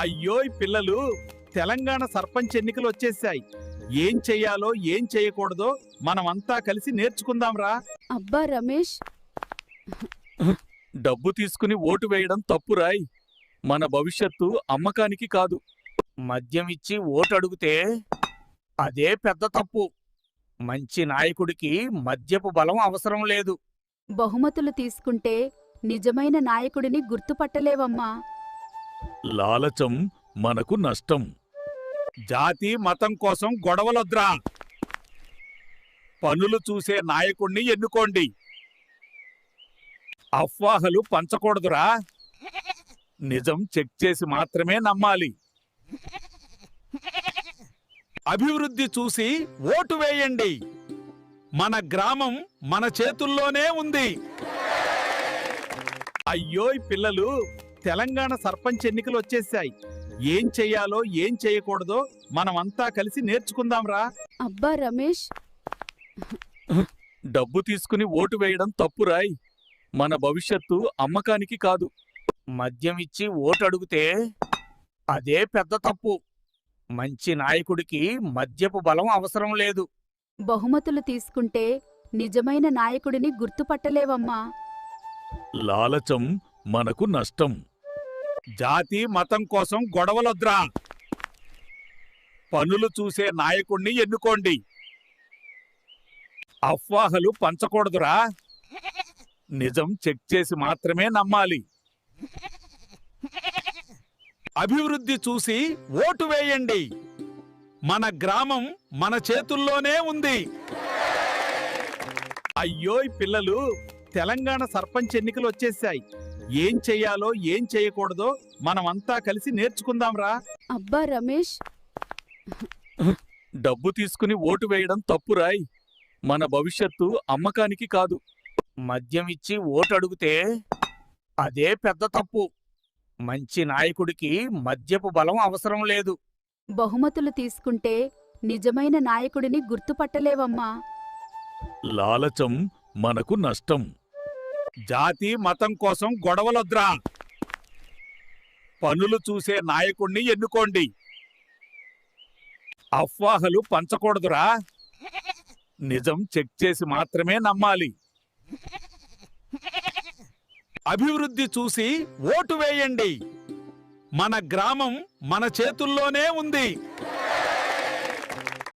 అయ్యోయ్ పిల్లలు, తెలంగాణ సర్పంచ్ ఎన్నికలు వచ్చేసాయి. ఏం చెయ్యాలో ఏం చేయకూడదో మనమంతా కలిసి నేర్చుకుందాంరా. అబ్బా రమేష్, డబ్బు తీసుకుని ఓటు వేయడం తప్పురాయ్. మన భవిష్యత్తు అమ్మకానికి కాదు. మద్యం ఇచ్చి ఓటు అడిగితే అదే పెద్ద తప్పు. మంచి నాయకుడికి మద్యపు బలం అవసరం లేదు. బహుమతులు తీసుకుంటే నిజమైన నాయకుడిని గుర్తుపట్టలేవమ్మా. లాలచం మనకు నష్టం. జాతి మతం కోసం గొడవలొద్రా. పనులు చూసే నాయకుణ్ణి ఎన్నుకోండి. అఫ్వాహలు పంచకూడదురా. నిజం చెక్ చేసి మాత్రమే నమ్మాలి. అభివృద్ధి చూసి ఓటు వేయండి. మన గ్రామం మన చేతుల్లోనే ఉంది. అయ్యోయ్ పిల్లలు, తెలంగాణ సర్పంచ్ ఎన్నికలు వచ్చేసాయి. ఏం చెయ్యాలో ఏం చేయకూడదో మనమంతా కలిసి నేర్చుకుందాంరా. అబ్బా రమేష్, డబ్బు తీసుకుని ఓటు వేయడం తప్పురాయ్. మన భవిష్యత్తు అమ్మకానికి కాదు. మద్యం ఇచ్చి ఓటు అడిగితే అదే పెద్ద తప్పు. మంచి నాయకుడికి మద్యపు బలం అవసరం లేదు. బహుమతులు తీసుకుంటే నిజమైన నాయకుడిని గుర్తుపట్టలేవమ్మా. లాలచం మనకు నష్టం. జాతి మతం కోసం గొడవలొద్రా. పనులు చూసే నాయకుణ్ణి ఎన్నుకోండి. అఫ్వాహలు పంచకూడదురా. నిజం చెక్ చేసి మాత్రమే నమ్మాలి. అభివృద్ధి చూసి ఓటు వేయండి. మన గ్రామం మన చేతుల్లోనే ఉంది. అయ్యోయ్ పిల్లలు, తెలంగాణ సర్పంచ్ ఎన్నికలు వచ్చేసాయి. ఏం చెయ్యాలో ఏం చేయకూడదో మనమంతా కలిసి నేర్చుకుందాంరా. అబ్బా రమేష్, డబ్బు తీసుకుని ఓటు వేయడం తప్పురాయ్. మన భవిష్యత్తు అమ్మకానికి కాదు. మద్యం ఇచ్చి ఓటు అడిగితే అదే పెద్ద తప్పు. మంచి నాయకుడికి మద్యపు బలం అవసరం లేదు. బహుమతులు తీసుకుంటే నిజమైన నాయకుడిని గుర్తుపట్టలేవమ్మా. లాలచం మనకు నష్టం. జాతి మతం కోసం గొడవలొద్రా. పనులు చూసే నాయకుణ్ణి ఎన్నుకోండి. అఫ్వాహలు పంచకూడదురా. నిజం చెక్ చేసి మాత్రమే నమ్మాలి. అభివృద్ధి చూసి ఓటు వేయండి. మన గ్రామం మన చేతుల్లోనే ఉంది.